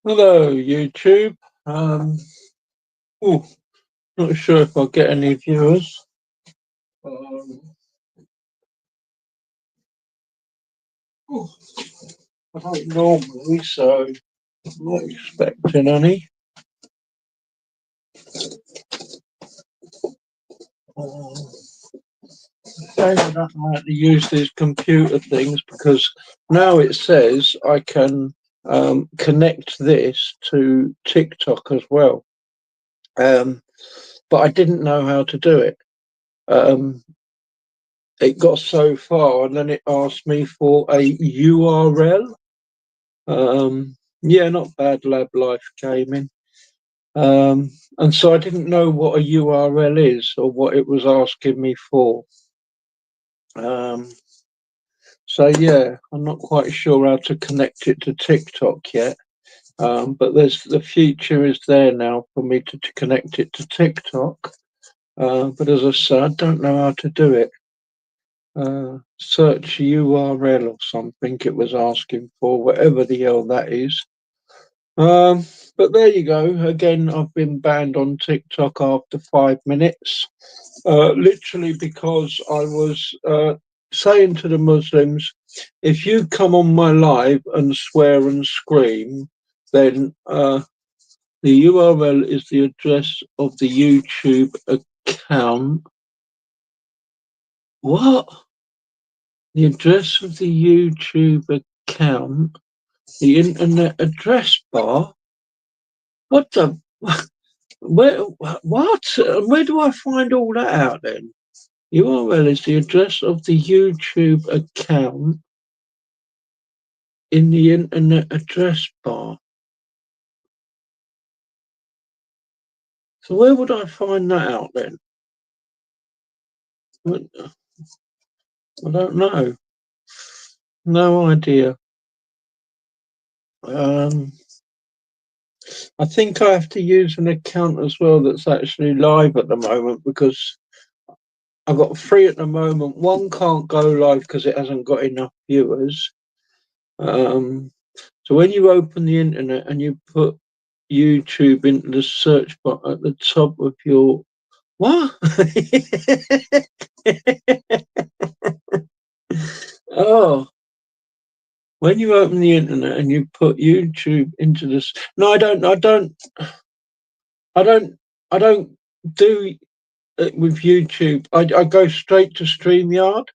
Hello, YouTube. Um, oh, not sure if I'll get any viewers. Um, oh, I don't normally, so I'm not expecting any. Um, Shame I don't know how to use these computer things because now it says I can connect this to TikTok as well. But I didn't know how to do it. Um, it got so far and then it asked me for a URL. Yeah, not bad, Lab Life Gaming. And so I didn't know what a URL is or what it was asking me for. Um, so yeah, I'm not quite sure how to connect it to TikTok yet. But there's the future is there now for me to connect it to TikTok. But as I said, I don't know how to do it. Search URL or something it was asking for, whatever the hell that is. Um, but there you go. Again, I've been banned on TikTok after 5 minutes, literally because I was saying to the Muslims, if you come on my live and swear and scream, then the URL is the address of the YouTube account. What? The address of the YouTube account, the internet address bar? What the? Where? What? Where do I find all that out then? URL is the address of the YouTube account in the internet address bar. So where would I find that out then? I don't know. No idea. Um, I think I have to use an account as well that's actually live at the moment because I've got three at the moment. One can't go live because it hasn't got enough viewers. Um, so when you open the internet and you put YouTube into the search bar at the top of your what? Oh, when you open the internet and you put YouTube into this, no, I don't, I don't do it with YouTube. I go straight to StreamYard.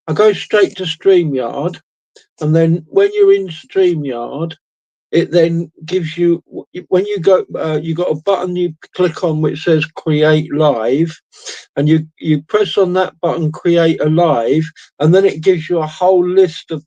I go straight to StreamYard, and then when you're in StreamYard, it then gives you when you go you got a button you click on which says create live, and you press on that button create a live, and then it gives you a whole list of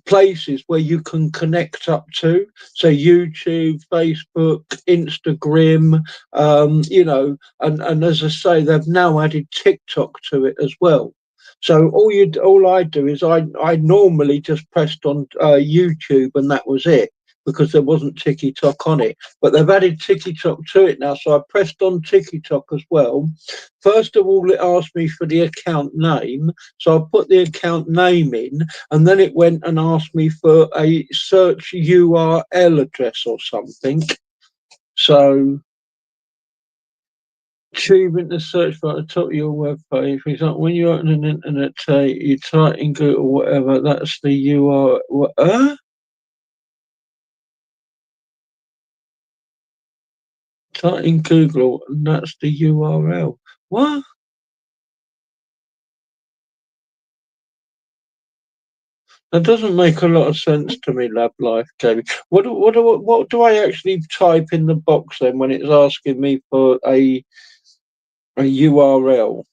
places where you can connect up to, so YouTube, Facebook, Instagram, and as I say, they've now added TikTok to it as well. So all I do is I normally just pressed on YouTube and that was it because there wasn't TikTok on it. But they've added TikTok to it now, so I pressed on TikTok as well. First of all, it asked me for the account name, so I put the account name in, and then it went and asked me for a search URL address or something. So achieving the search bar at the top of your web page. For example, when you open an internet site, you type in Google or whatever, that's the URL. Type in Google and that's the URL. What? That doesn't make a lot of sense to me, Lab Life Gaming. What do I actually type in the box then when it's asking me for a URL?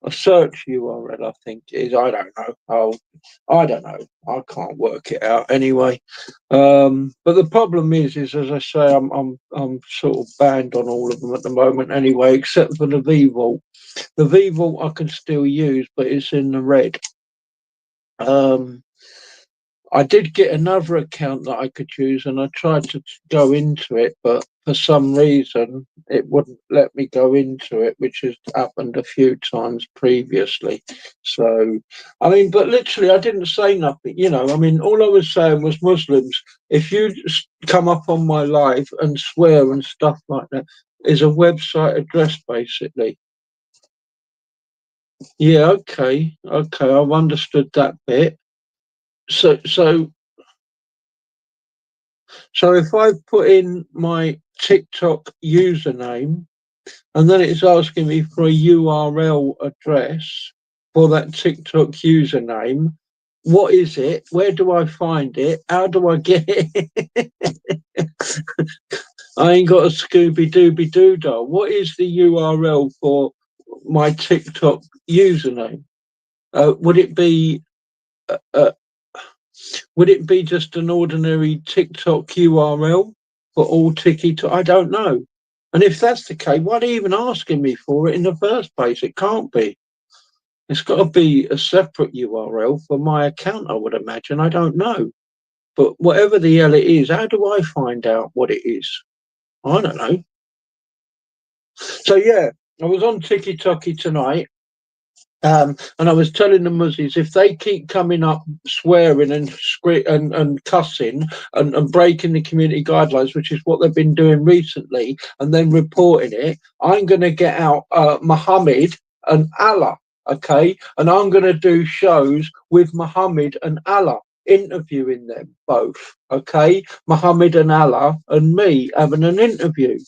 A search URL, I think it is. I don't know. I don't know. I can't work it out anyway. But the problem is as I say, I'm sort of banned on all of them at the moment anyway, except for the VVault. The VVault I can still use, but it's in the red. I did get another account that I could use, and I tried to go into it, but for some reason it wouldn't let me go into it, which has happened a few times previously. So, I mean, but literally, I didn't say nothing. I mean, all I was saying was, Muslims, if you come up on my live and swear and stuff like that, is a website address basically. Yeah, okay, I've understood that bit. So if I put in my TikTok username, and then it's asking me for a URL address for that TikTok username. What is it? Where do I find it? How do I get it? I ain't got a Scooby Dooby Doodah. What is the URL for my TikTok username? Would it be uh, would it be just an ordinary TikTok URL for all TikTok? I don't know. And if that's the case, why are they even asking me for it in the first place? It can't be. It's got to be a separate URL for my account, I would imagine. I don't know. But whatever the hell it is, how do I find out what it is? I don't know. So, yeah, I was on TikTok tonight. And I was telling the Muzzies, if they keep coming up swearing and cussing and breaking the community guidelines, which is what they've been doing recently, and then reporting it, I'm going to get out Muhammad and Allah, okay? And I'm going to do shows with Muhammad and Allah, interviewing them both, okay? Muhammad and Allah and me having an interview.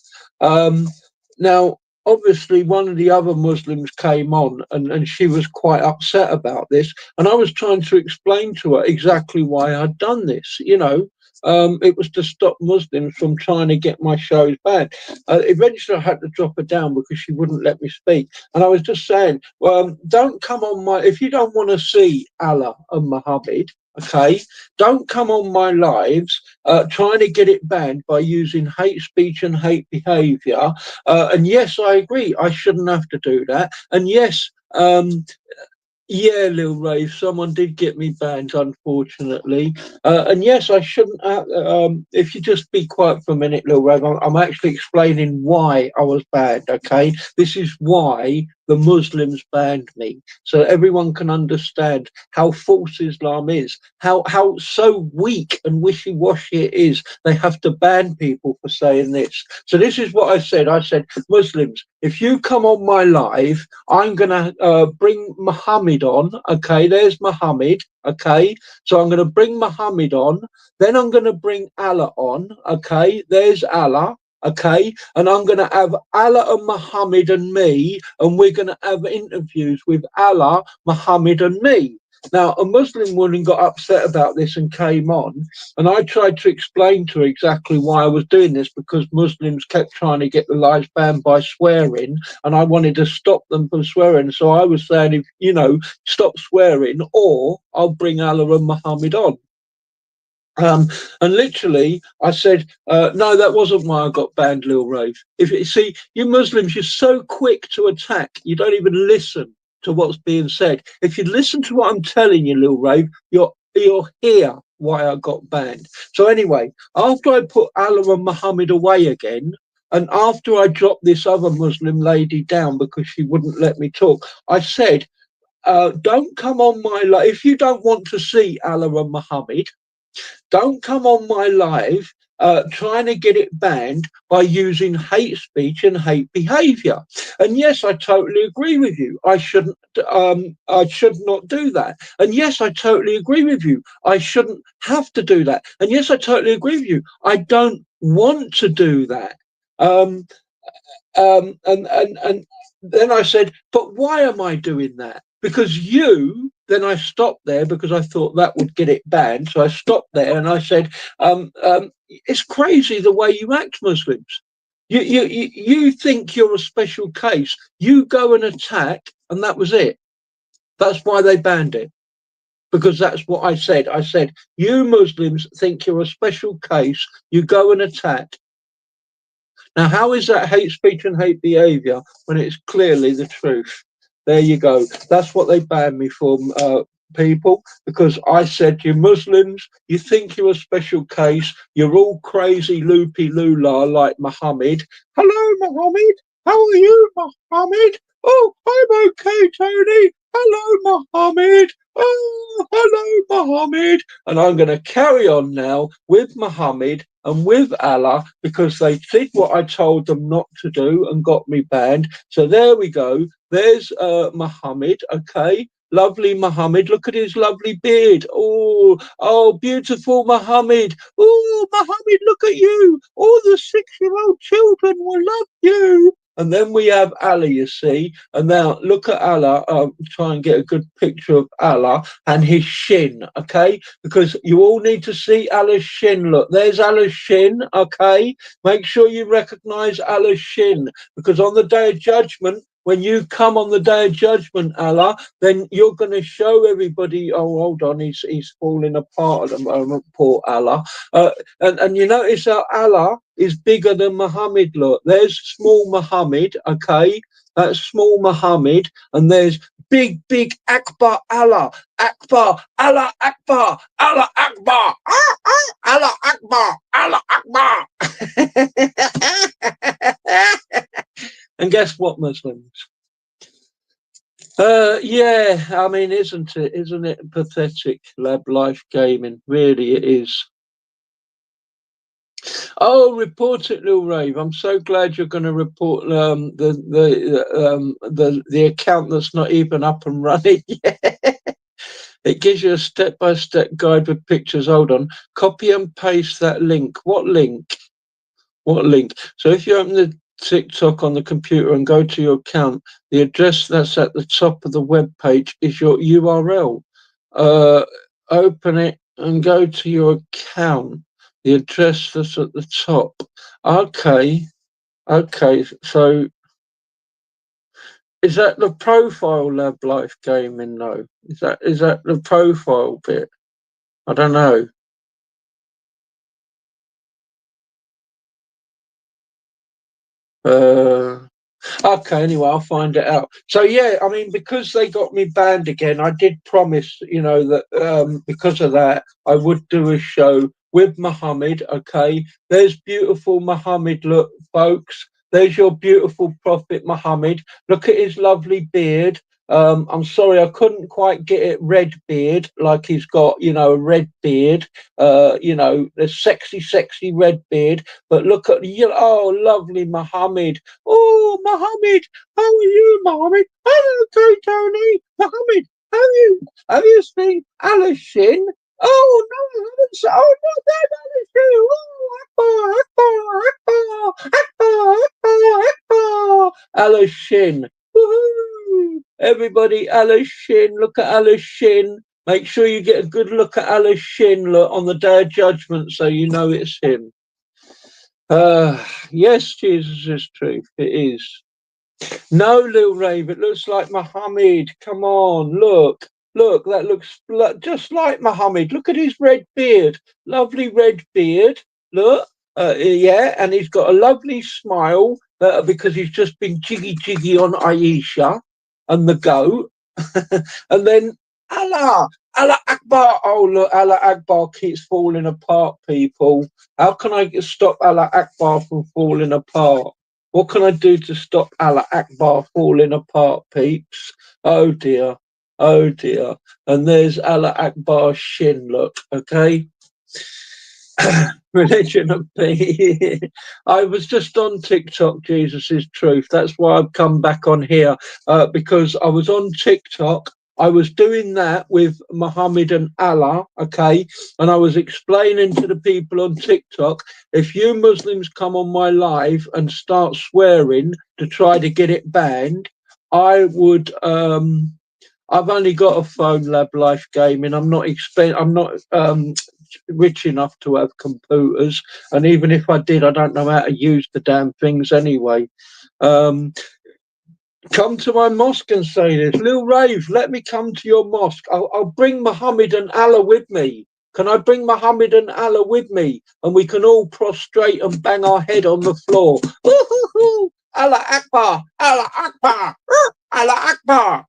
Now, obviously one of the other Muslims came on and she was quite upset about this. And I was trying to explain to her exactly why I'd done this. It was to stop Muslims from trying to get my shows banned. Eventually I had to drop her down because she wouldn't let me speak. And I was just saying, don't come on if you don't want to see Allah and Muhammad, okay, don't come on my lives trying to get it banned by using hate speech and hate behaviour. And yes, I agree, I shouldn't have to do that. And yes, yeah, Lil Ray, someone did get me banned, unfortunately. And yes, I shouldn't have. If you just be quiet for a minute, Lil Ray, I'm actually explaining why I was banned, okay? This is why the Muslims banned me, so everyone can understand how false Islam is, how so weak and wishy-washy it is. They have to ban people for saying this. So this is what I said. I said, Muslims, if you come on my live, I'm going to bring Muhammad on. Okay, there's Muhammad. Okay, so I'm going to bring Muhammad on. Then I'm going to bring Allah on. Okay, there's Allah. Okay, and I'm going to have Allah and Muhammad and me, and we're going to have interviews with Allah, Muhammad, and me. Now, a Muslim woman got upset about this and came on, and I tried to explain to her exactly why I was doing this, because Muslims kept trying to get the lives banned by swearing, and I wanted to stop them from swearing. So I was saying, stop swearing, or I'll bring Allah and Muhammad on. And literally, I said, no, that wasn't why I got banned, Lil Rave. See, you Muslims, you're so quick to attack, you don't even listen to what's being said. If you listen to what I'm telling you, Lil Rave, you'll hear why I got banned. So anyway, after I put Allah and Muhammad away again, and after I dropped this other Muslim lady down because she wouldn't let me talk, I said, don't come on my live. If you don't want to see Allah and Muhammad, don't come on my live trying to get it banned by using hate speech and hate behaviour. And yes, I totally agree with you. I should not do that. And yes, I totally agree with you. I shouldn't have to do that. And yes, I totally agree with you. I don't want to do that. And then I said, but why am I doing that? Because then I stopped there because I thought that would get it banned. So I stopped there and I said, it's crazy the way you act, Muslims. You think you're a special case. You go and attack, and that was it. That's why they banned it. Because that's what I said. I said, you Muslims think you're a special case. You go and attack. Now, how is that hate speech and hate behaviour when it's clearly the truth? There you go. That's what they banned me for, people, because I said, you Muslims, you think you're a special case. You're all crazy loopy lula like Muhammad. Hello, Muhammad. How are you, Muhammad? Oh, I'm okay, Tony. Hello, Muhammad. Oh, hello, Muhammad. And I'm going to carry on now with Muhammad and with Allah, because they did what I told them not to do and got me banned. So there we go. There's Muhammad, okay? Lovely Muhammad. Look at his lovely beard. Oh, oh, beautiful Muhammad. Oh, Muhammad, look at you. All the 6-year-old children will love you. And then we have Allah, you see. And now look at Allah. Try and get a good picture of Allah and his shin, okay? Because you all need to see Allah's shin. Look, there's Allah's shin, okay? Make sure you recognize Allah's shin, because on the day of judgment, when you come on the day of judgment, Allah, then you're going to show everybody, oh, hold on, he's falling apart at the moment, poor Allah. And you notice how Allah is bigger than Muhammad. Look, there's small Muhammad, okay? That's small Muhammad. And there's big Akbar Allah. Akbar, Allah Akbar, Allah Akbar, Allah Akbar, Allah Akbar. And guess what, Muslims? Yeah, I mean, isn't it pathetic, Lab Life Gaming? Really, it is. Oh, report it, Lil Rave. I'm so glad you're going to report the account that's not even up and running yet. It gives you a step-by-step guide with pictures. Hold on. Copy and paste that link. What link? What link? So if you open the TikTok on the computer and go to your account, the address that's at the top of the web page is your URL. Open it and go to your account. The address that's at the top. Okay. So is that the profile, Lab Life Gaming? No. Is that the profile bit? I don't know. Okay, anyway, I'll find it out. So yeah, I mean, because they got me banned again, I did promise, that because of that, I would do a show with Muhammad. Okay, there's beautiful Muhammad. Look, folks, there's your beautiful Prophet Muhammad. Look at his lovely beard. I'm sorry, I couldn't quite get it red beard like he's got, a red beard. The sexy red beard. But look at oh, lovely Muhammad. Oh, Mohammed, how are you, Mohammed? I'm okay, Tony. Mohammed, have you seen Alice Shin? Oh no, I haven't seen. Oh no, there's Alice Shin. Oh, Akbar. Alice Shin. Woohoo! Everybody, Alice Shin. Look at Alice Shin. Make sure you get a good look at Alice Shin on the day of judgment, so you know it's him. Yes, Jesus is truth. It is. No, Lil Rave, it looks like Muhammad. Come on, look. That looks just like Muhammad. Look at his red beard. Lovely red beard. Look. Yeah, and he's got a lovely smile because he's just been jiggy on Aisha and the goat. And then Allah Akbar. Oh, look, Allah Akbar keeps falling apart, people. How can I stop Allah Akbar from falling apart? What can I do to stop Allah Akbar falling apart, peeps? Oh dear. And there's Allah Akbar's shin, look, okay? Religion of peace. I was just on TikTok, Jesus is truth. That's why I've come back on here, because I was on TikTok. I was doing that with Muhammad and Allah, okay? And I was explaining to the people on TikTok, if you Muslims come on my live and start swearing to try to get it banned, I would I've only got a phone, Lab Life Gaming. I'm not rich enough to have computers, and even if I did, I don't know how to use the damn things anyway. Come to my mosque and say this. Lil Rave, let me come to your mosque. I'll bring Muhammad and Allah with me. Can I bring Muhammad and Allah with me? And we can all prostrate and bang our head on the floor. Allah Akbar, Allah Akbar, Allah Akbar.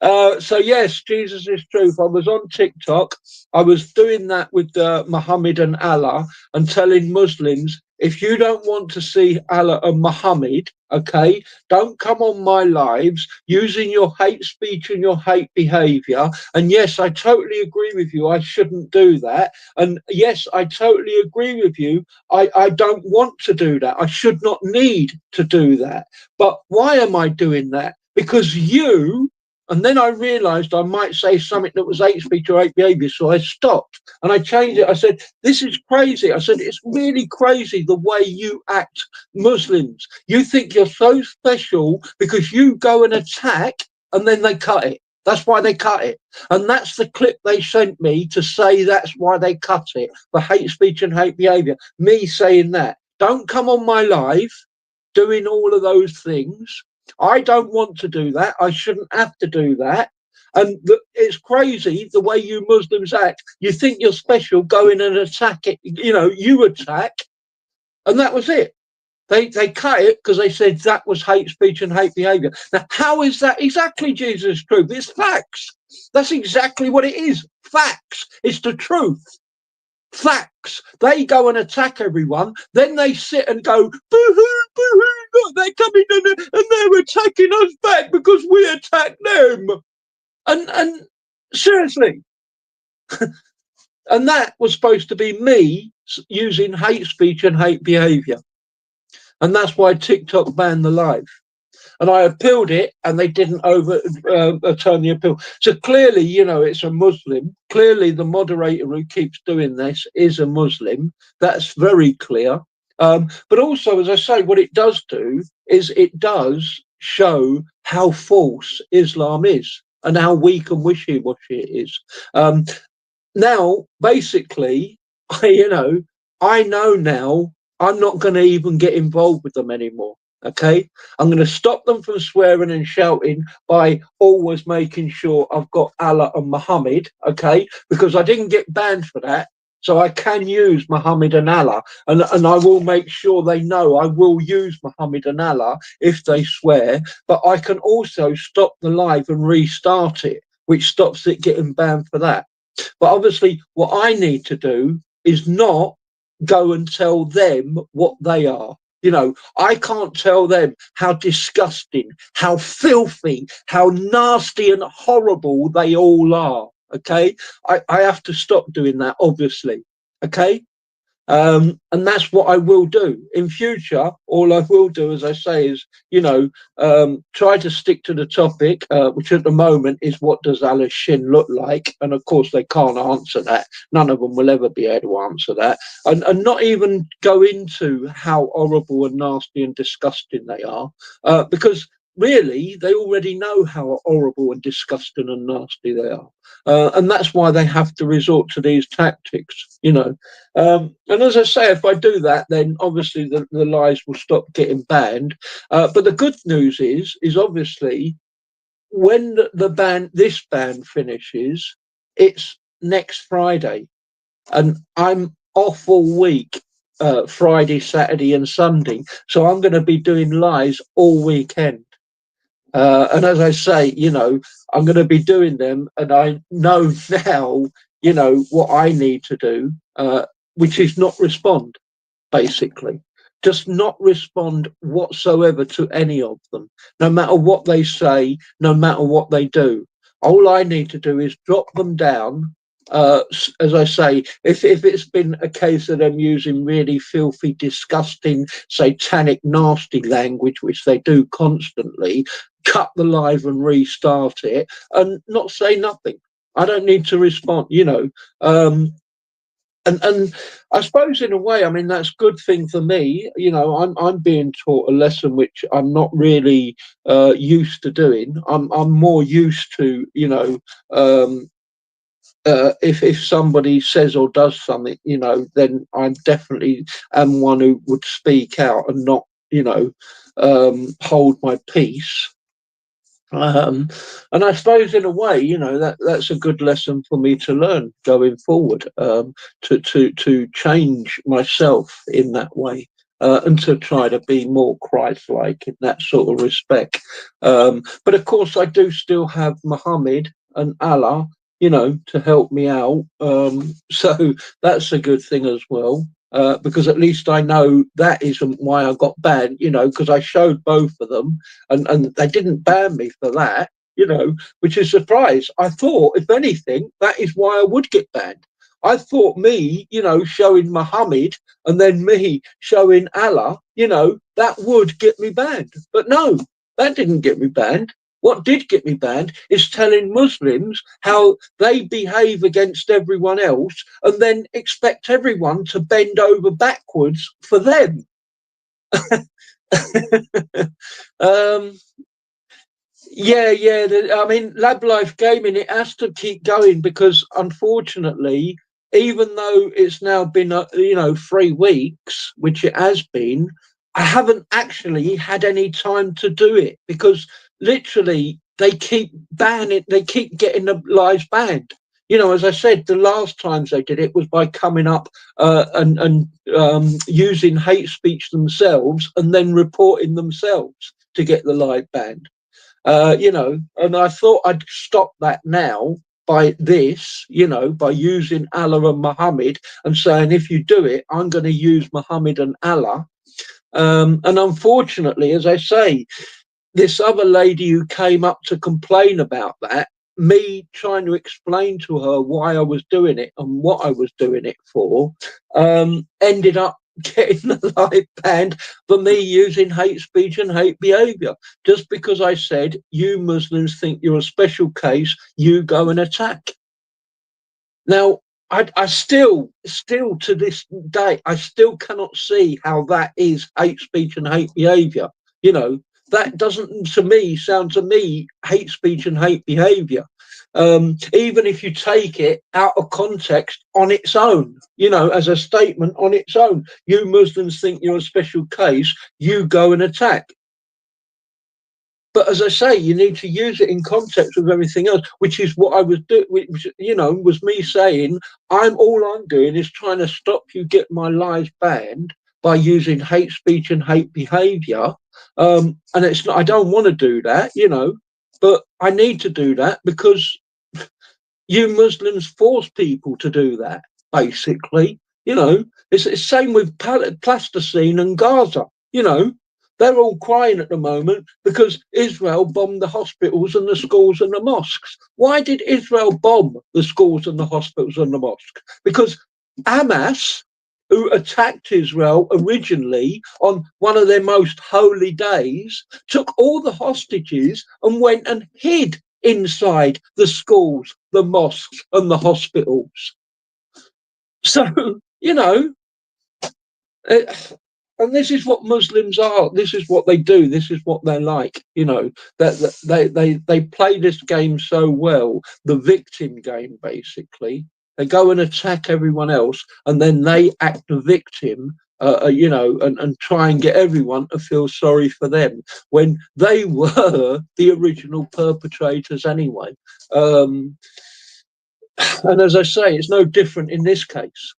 So yes, Jesus is truth. I was on TikTok. I was doing that with Muhammad and Allah and telling Muslims, if you don't want to see Allah and Muhammad, okay, don't come on my lives using your hate speech and your hate behavior. And yes, I totally agree with you. I shouldn't do that. And yes, I totally agree with you. I don't want to do that. I should not need to do that. But why am I doing that? Because you, and then I realized I might say something that was hate speech or hate behavior. So I stopped and I changed it. I said, this is crazy. I said, it's really crazy the way you act, Muslims. You think you're so special because you go and attack and then they cut it. That's why they cut it. And that's the clip they sent me to say that's why they cut it, for hate speech and hate behavior. Me saying that. Don't come on my live doing all of those things. I don't want to do that. I shouldn't have to do that. And it's crazy the way you Muslims act. You think you're special, go in and attack it. You know, you attack, and that was it. They cut it because they said that was hate speech and hate behavior. Now, how is that exactly Jesus' truth? It's facts. That's exactly what it is. Facts. It's the truth. Facts. They go and attack everyone. Then they sit and go, boo-hoo, boo-hoo, look, they're coming and they're attacking us back because we attacked them. And seriously. And that was supposed to be me using hate speech and hate behavior. And that's why TikTok banned the live. And I appealed it, and they didn't overturn the appeal. So clearly, you know, it's a Muslim. Clearly, the moderator who keeps doing this is a Muslim. That's very clear. But also, as I say, what it does do is it does show how false Islam is and how weak and wishy-washy it is. Now, basically, I know now I'm not going to even get involved with them anymore. Okay, I'm going to stop them from swearing and shouting by always making sure I've got Allah and Muhammad. Okay, because I didn't get banned for that, so I can use Muhammad and Allah, and I will make sure they know I will use Muhammad and Allah if they swear. But I can also stop the live and restart it, which stops it getting banned for that. But obviously, what I need to do is not go and tell them what they are. You know, I can't tell them how disgusting, how filthy, how nasty and horrible they all are. Okay. I have to stop doing that, obviously. Okay. And that's what I will do in future. All I will do, as I say, is, try to stick to the topic, which at the moment is, what does Allah's shin look like? And of course, they can't answer that. None of them will ever be able to answer that. And not even go into how horrible and nasty and disgusting they are, because really, they already know how horrible and disgusting and nasty they are. And that's why they have to resort to these tactics, And as I say, if I do that, then obviously the lies will stop getting banned. But the good news is obviously when this ban finishes, it's next Friday. And I'm off all week, Friday, Saturday and Sunday. So I'm going to be doing lies all weekend. And as I say, I'm going to be doing them, and I know now, what I need to do, which is not respond, basically. Just not respond whatsoever to any of them, no matter what they say, no matter what they do. All I need to do is drop them down. As I say, if it's been a case of them using really filthy, disgusting, satanic, nasty language, which they do constantly, cut the live and restart it and not say nothing. I don't need to respond, and I suppose in a way, I mean, that's a good thing for me. I'm being taught a lesson which I'm not really used to doing. I'm more used to, if somebody says or does something, then I definitely am one who would speak out and not, hold my peace. And I suppose in a way, that's a good lesson for me to learn going forward, to change myself in that way. and to try to be more Christ-like in that sort of respect. But of course, I do still have Muhammad and Allah, to help me out. So that's a good thing as well. Because at least I know that isn't why I got banned, because I showed both of them, and they didn't ban me for that, which is a surprise. I thought, if anything, that is why I would get banned. I thought me, showing Muhammad and then me showing Allah, that would get me banned. But no, that didn't get me banned. What did get me banned is telling Muslims how they behave against everyone else and then expect everyone to bend over backwards for them. um, yeah. I mean, Lab Life Gaming, it has to keep going because, unfortunately, even though it's now been, 3 weeks, which it has been, I haven't actually had any time to do it because literally they keep banning, they keep getting the lives banned. As I said, the last times they did it was by coming up and using hate speech themselves and then reporting themselves to get the live banned. And I thought I'd stop that now by this, by using Allah and Muhammad and saying, if you do it, I'm going to use Muhammad and Allah. And unfortunately, as I say, this other lady who came up to complain about that, me trying to explain to her why I was doing it and what I was doing it for, ended up getting a live banned for me using hate speech and hate behaviour. Just because I said, you Muslims think you're a special case, you go and attack. Now, I still to this day, I still cannot see how that is hate speech and hate behaviour. That doesn't, to me, sound to me hate speech and hate behaviour. Even if you take it out of context on its own, as a statement on its own, you Muslims think you're a special case, you go and attack. But as I say, you need to use it in context with everything else, which is what I was doing, which, was me saying, all I'm doing is trying to stop you get my lives banned by using hate speech and hate behaviour. And it's not, I don't want to do that, but I need to do that because you Muslims force people to do that, basically. It's the same with Palestine and Gaza, they're all crying at the moment because Israel bombed the hospitals and the schools and the mosques. Why did Israel bomb the schools and the hospitals and the mosques? Because Hamas, who attacked Israel originally on one of their most holy days, took all the hostages and went and hid inside the schools, the mosques, and the hospitals. So, and this is what Muslims are. This is what they do. This is what they're like. That they play this game so well, the victim game, basically. They go and attack everyone else, and then they act the victim, and try and get everyone to feel sorry for them when they were the original perpetrators anyway. And as I say, it's no different in this case.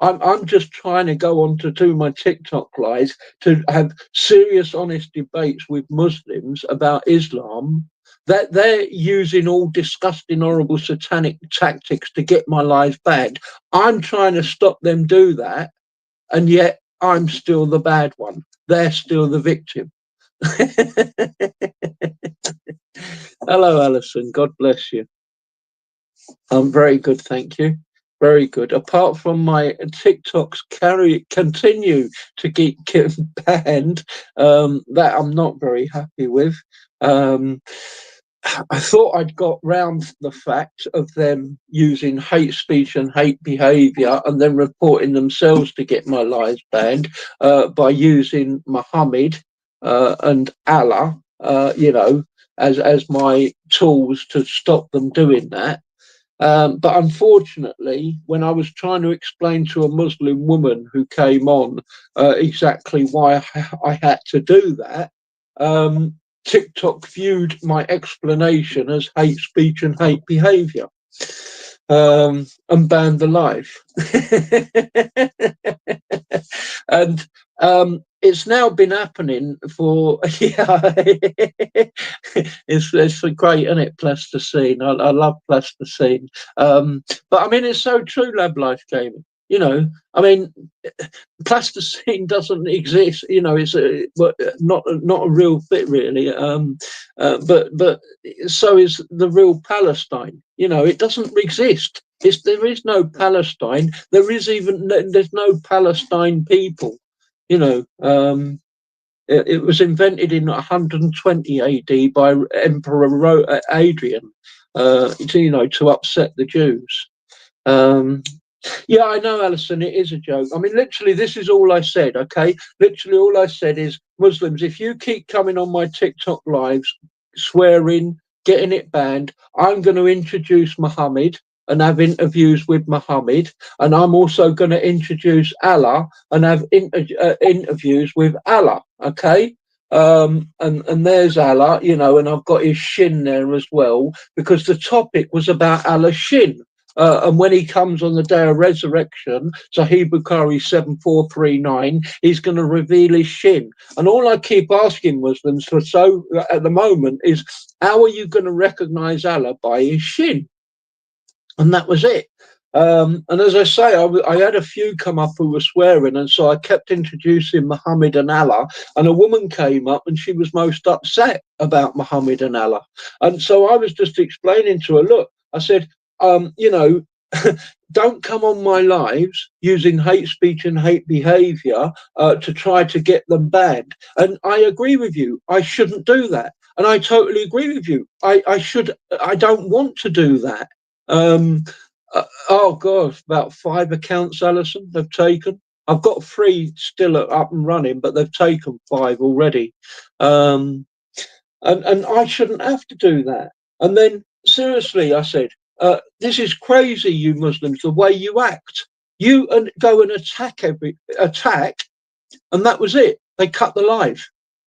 I'm just trying to go on to do my TikTok lives to have serious, honest debates with Muslims about Islam. That they're using all disgusting, horrible, satanic tactics to get my lives banned. I'm trying to stop them do that, and yet I'm still the bad one. They're still the victim. Hello, Alison. God bless you. I'm very good, thank you. Very good. Apart from my TikToks continue to get banned, that I'm not very happy with. I thought I'd got round the fact of them using hate speech and hate behaviour and then reporting themselves to get my lives banned by using Muhammad and Allah, as my tools to stop them doing that. But unfortunately, when I was trying to explain to a Muslim woman who came on exactly why I had to do that, TikTok viewed my explanation as hate speech and hate behaviour. and banned the live. And it's now been happening for yeah. It's great, isn't it? Plasticine. I love plasticine. But I mean, it's so true. Lab Life Gaming. You know, I mean, plasticine doesn't exist. You know, it's not a real fit really. But so is the real Palestine. You know, it doesn't exist. There is no Palestine. There's no Palestine people. You know, it was invented in 120 AD by Emperor Adrian. To upset the Jews. Yeah, I know, Alison, it is a joke. I mean, literally, this is all I said, okay? Literally, all I said is, Muslims, if you keep coming on my TikTok lives, swearing, getting it banned, I'm going to introduce Muhammad and have interviews with Muhammad. And I'm also going to introduce Allah and have interviews with Allah, okay? And there's Allah, you know, and I've got his shin there as well, because the topic was about Allah's shin. And when he comes on the day of resurrection, Sahih Bukhari 7439, he's going to reveal his shin. And all I keep asking Muslims for at the moment is, how are you going to recognize Allah by his shin? And that was it. And as I say, I had a few come up who were swearing, and so I kept introducing Muhammad and Allah, and a woman came up and she was most upset about Muhammad and Allah. And so I was just explaining to her, look, I said, you know, don't come on my lives using hate speech and hate behaviour to try to get them banned. And I agree with you. I shouldn't do that. And I totally agree with you. I don't want to do that. Oh gosh, about 5 accounts, Alison, they've taken. I've got 3 still up and running, but they've taken 5 already. And I shouldn't have to do that. And then seriously, I said, this is crazy, you Muslims, the way you act. You go and attack, and that was it. They cut the live.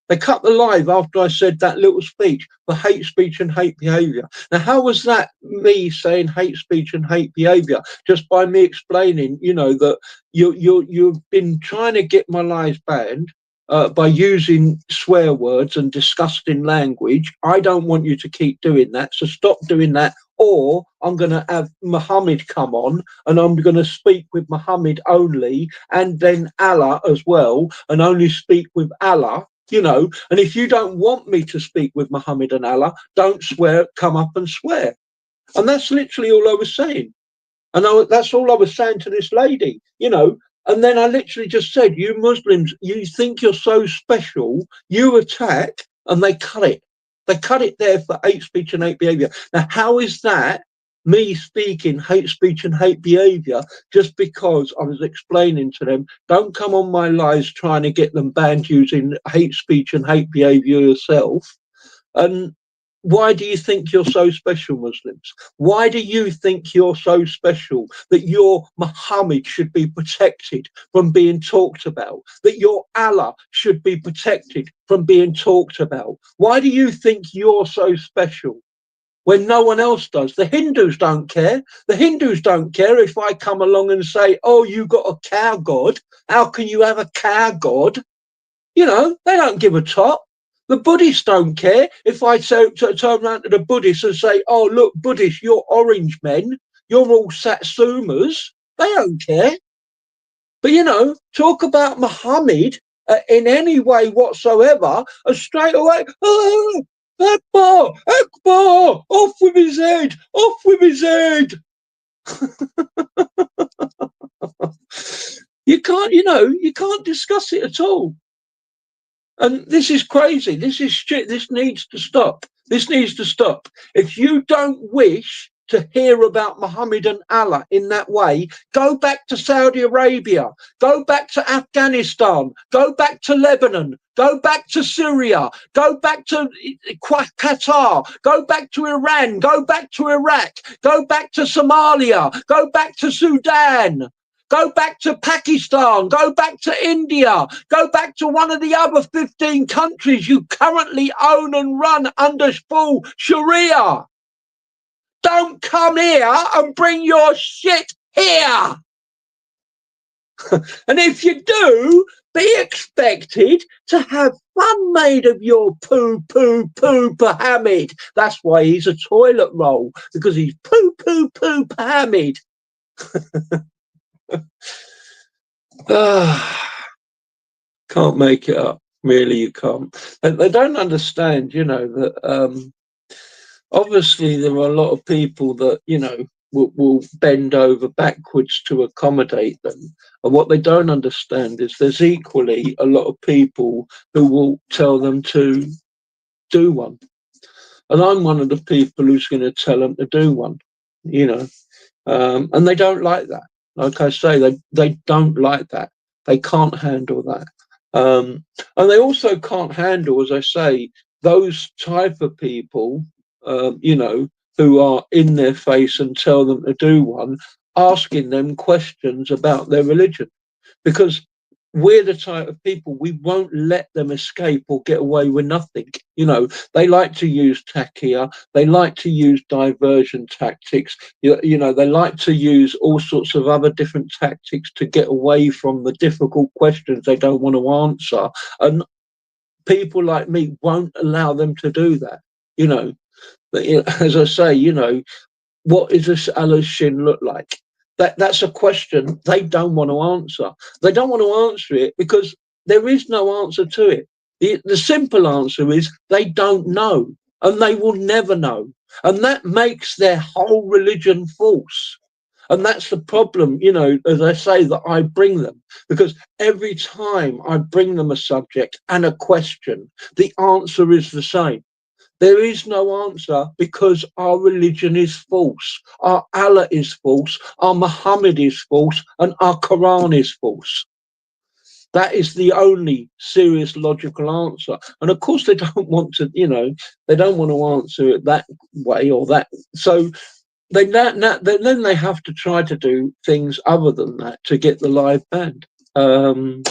They cut the live after I said that little speech for hate speech and hate behaviour. Now, how was that me saying hate speech and hate behaviour? Just by me explaining, you know, that you've been trying to get my lives banned by using swear words and disgusting language. I don't want you to keep doing that, so stop doing that. Or I'm going to have Muhammad come on and I'm going to speak with Muhammad only, and then Allah as well, and only speak with Allah, you know. And if you don't want me to speak with Muhammad and Allah, don't swear, come up and swear. And that's literally all I was saying. And that's all I was saying to this lady, you know. And then I literally just said, you Muslims, you think you're so special, you attack, and they cut it. They cut it there for hate speech and hate behaviour. Now, how is that me speaking hate speech and hate behaviour just because I was explaining to them, don't come on my lives trying to get them banned using hate speech and hate behaviour yourself? And why do you think you're so special, Muslims? Why do you think you're so special that your Muhammad should be protected from being talked about? That your Allah should be protected from being talked about? Why do you think you're so special when no one else does? The Hindus don't care. The Hindus don't care if I come along and say, oh, you got a cow god. How can you have a cow god? You know, they don't give a top. The Buddhists don't care if I turn around to the Buddhists and say, oh, look, Buddhists, you're orange men. You're all Satsumas. They don't care. But, you know, talk about Muhammad in any way whatsoever, and straight away, oh, Akbar, Akbar, off with his head, off with his head. You can't, you know, you can't discuss it at all. And this is crazy. This is shit. This needs to stop. This needs to stop. If you don't wish to hear about Muhammad and Allah in that way, go back to Saudi Arabia, go back to Afghanistan, go back to Lebanon, go back to Syria, go back to Qatar, go back to Iran, go back to Iraq, go back to Somalia, go back to Sudan. Go back to Pakistan, go back to India, go back to one of the other 15 countries you currently own and run under full Sharia. don't come here and bring your shit here. And if you do, be expected to have fun made of your poo, poo, poo, Muhammad. That's why he's a toilet roll, because he's poo, poo, poo, Muhammad. Can't make it up. Really, you can't. They don't understand, that obviously there are a lot of people that, will bend over backwards to accommodate them. And what they don't understand is there's equally a lot of people who will tell them to do one. And I'm one of the people who's going to tell them to do one, and they don't like that. Like I say, they don't like that. They can't handle that. And they also can't handle, as I say, those type of people, who are in their face and tell them to do one, asking them questions about their religion. Because we're the type of people, we won't let them escape or get away with nothing. They like to use tachia, they like to use diversion tactics, they like to use all sorts of other different tactics to get away from the difficult questions they don't want to answer. And people like me won't allow them to do that. As I say, what does Allah's shin look like? That's a question they don't want to answer. They don't want to answer it because there is no answer to it. The simple answer is they don't know, and they will never know. And that makes their whole religion false. And that's the problem, as I say, that I bring them, because every time I bring them a subject and a question, the answer is the same. There is no answer because our religion is false, our Allah is false, our Muhammad is false, and our Quran is false. That is the only serious logical answer. And of course, they don't want to, they don't want to answer it that way or that. So then they have to try to do things other than that to get the live band. And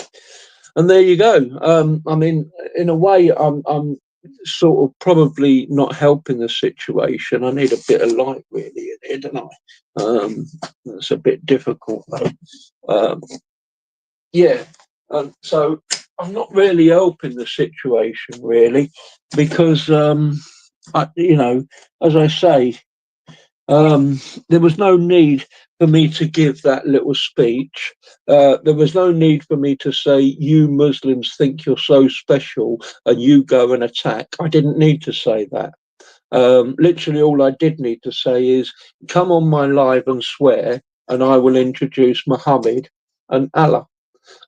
there you go. I mean, in a way, I'm sort of probably not helping the situation. I need a bit of light really in here, don't I? That's a bit difficult though. Yeah. So I'm not really helping the situation really, because as I say, there was no need for me to give that little speech. There was no need for me to say, you Muslims think you're so special and you go and attack. I didn't need to say that. Literally all I did need to say is, come on my live and swear, and I will introduce Muhammad and Allah.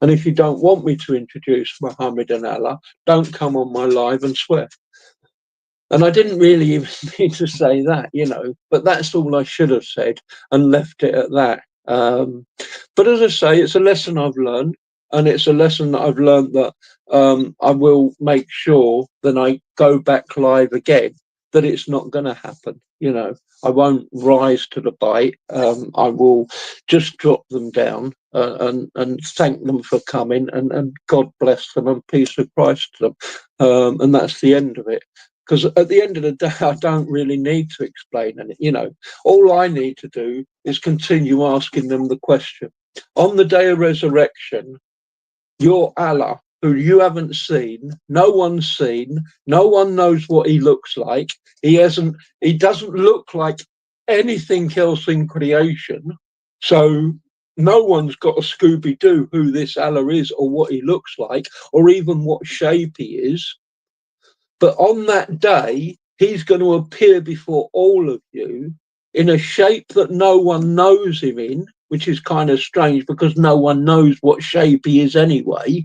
And if you don't want me to introduce Muhammad and Allah, don't come on my live and swear. And I didn't really even need to say that, but that's all I should have said and left it at that. But as I say, it's a lesson I've learned, and it's a lesson that I've learned that I will make sure that I go back live again, that it's not going to happen. I won't rise to the bite. I will just drop them down and thank them for coming, and God bless them and peace of Christ to them. And that's the end of it. Because at the end of the day, I don't really need to explain anything. All I need to do is continue asking them the question. On the day of resurrection, your Allah, who you haven't seen, no one's seen, no one knows what he looks like. He doesn't look like anything else in creation. So no one's got a Scooby-Doo who this Allah is or what he looks like or even what shape he is. But on that day, he's going to appear before all of you in a shape that no one knows him in, which is kind of strange because no one knows what shape he is anyway.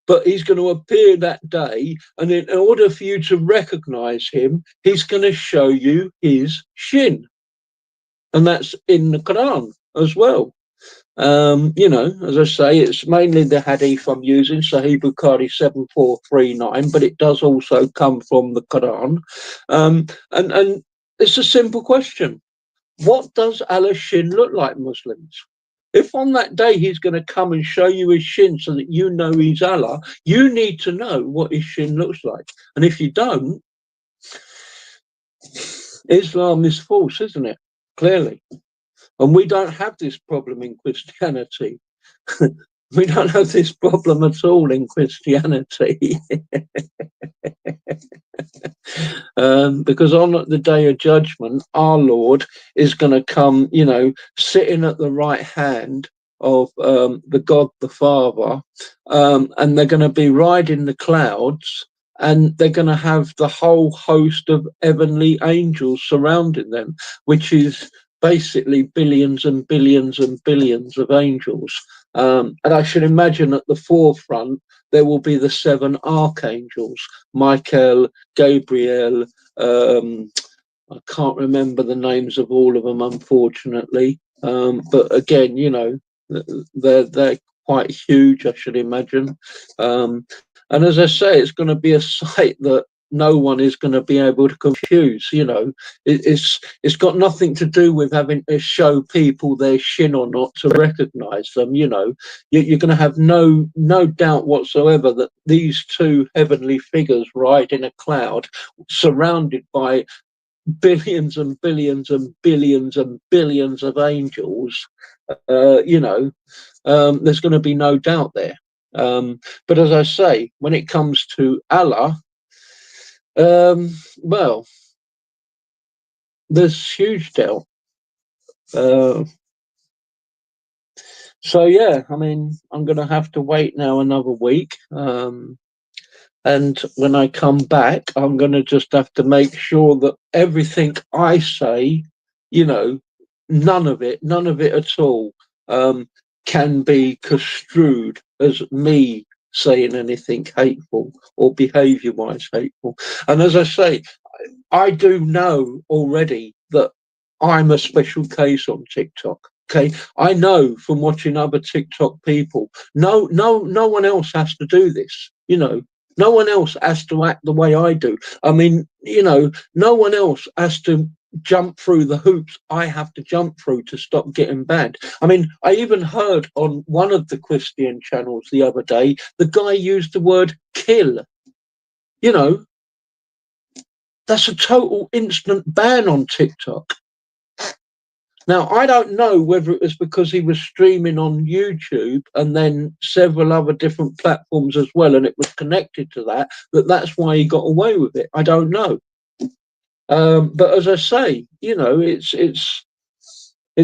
But he's going to appear that day, and in order for you to recognize him, he's going to show you his shin. And that's in the Quran as well. As I say, it's mainly the hadith I'm using, Sahih Bukhari 7439, but it does also come from the Quran. And it's a simple question. What does Allah's shin look like, Muslims? If on that day he's going to come and show you his shin so that you know he's Allah, you need to know what his shin looks like. And if you don't, Islam is false, isn't it? Clearly. And we don't have this problem in Christianity. We don't have this problem at all in Christianity. Because on the day of judgment, our Lord is going to come, sitting at the right hand of the God the Father, and they're going to be riding the clouds, and they're going to have the whole host of heavenly angels surrounding them, which is basically billions and billions and billions of angels. And I should imagine at the forefront there will be the 7 archangels: Michael, Gabriel. I can't remember the names of all of them, unfortunately. But again, they're quite huge, I should imagine. And as I say, it's going to be a sight that no one is going to be able to confuse. It's got nothing to do with having to show people their shin or not to recognise them. You're going to have no doubt whatsoever that these 2 heavenly figures ride in a cloud, surrounded by billions and billions and billions and billions of angels. There's going to be no doubt there. But as I say, when it comes to Allah, well, there's huge doubt. So yeah, I mean, I'm going to have to wait now another week. And when I come back, I'm going to just have to make sure that everything I say, none of it at all, can be construed as me saying anything hateful or behaviour-wise hateful. And as I say, I do know already that I'm a special case on TikTok. Okay, I know from watching other TikTok people. No one else has to do this. No one else has to act the way I do. I mean, no one else has to jump through the hoops I have to jump through to stop getting banned. I mean, I even heard on one of the Christian channels the other day, the guy used the word kill. That's a total instant ban on TikTok. Now, I don't know whether it was because he was streaming on YouTube and then several other different platforms as well, and it was connected to that's why he got away with it. I don't know. But as I say, it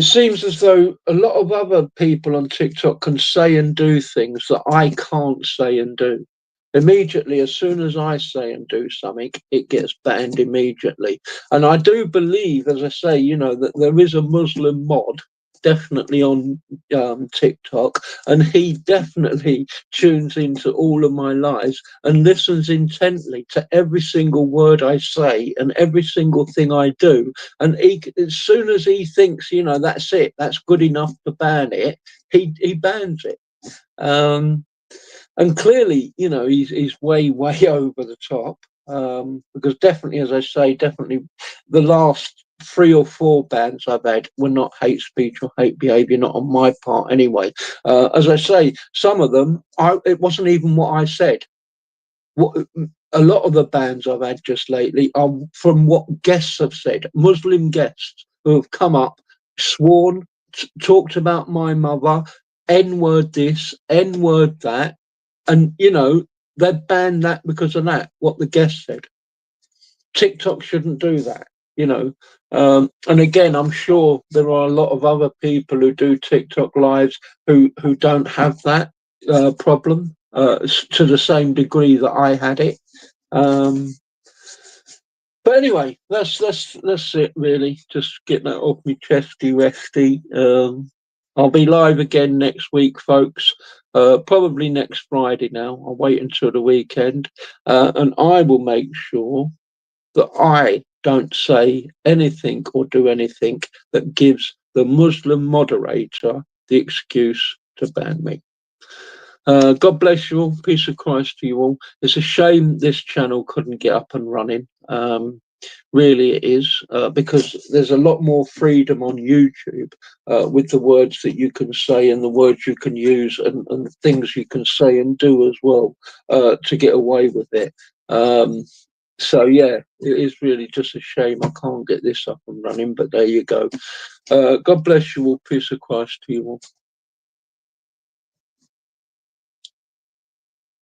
seems as though a lot of other people on TikTok can say and do things that I can't say and do. Immediately, as soon as I say and do something, it gets banned immediately. And I do believe, as I say, that there is a Muslim mod definitely on TikTok, and he definitely tunes into all of my lives and listens intently to every single word I say and every single thing I do. And as soon as he thinks, that's it, that's good enough to ban it, he bans it. And clearly, he's way over the top, because definitely, as I say, definitely the last 3 or 4 bans I've had were not hate speech or hate behaviour, not on my part anyway. As I say, some of them, it wasn't even what I said. A lot of the bans I've had just lately are from what guests have said, Muslim guests who have come up, sworn, talked about my mother, N-word this, N-word that, and they banned that because of that, what the guest said. TikTok shouldn't do that. And again, I'm sure there are a lot of other people who do TikTok lives who don't have that problem to the same degree that I had it. But anyway, that's it really. Just get that off me chesty resty. I'll be live again next week, folks. Probably next Friday now. I'll wait until the weekend. And I will make sure that I don't say anything or do anything that gives the Muslim moderator the excuse to ban me. God bless you all. Peace of Christ to you all. It's a shame this channel couldn't get up and running. Really it is, because there's a lot more freedom on YouTube with the words that you can say and the words you can use and things you can say and do as well to get away with it. So yeah, it is really just a shame I can't get this up and running, but there you go. God bless you all. Peace of Christ to you all.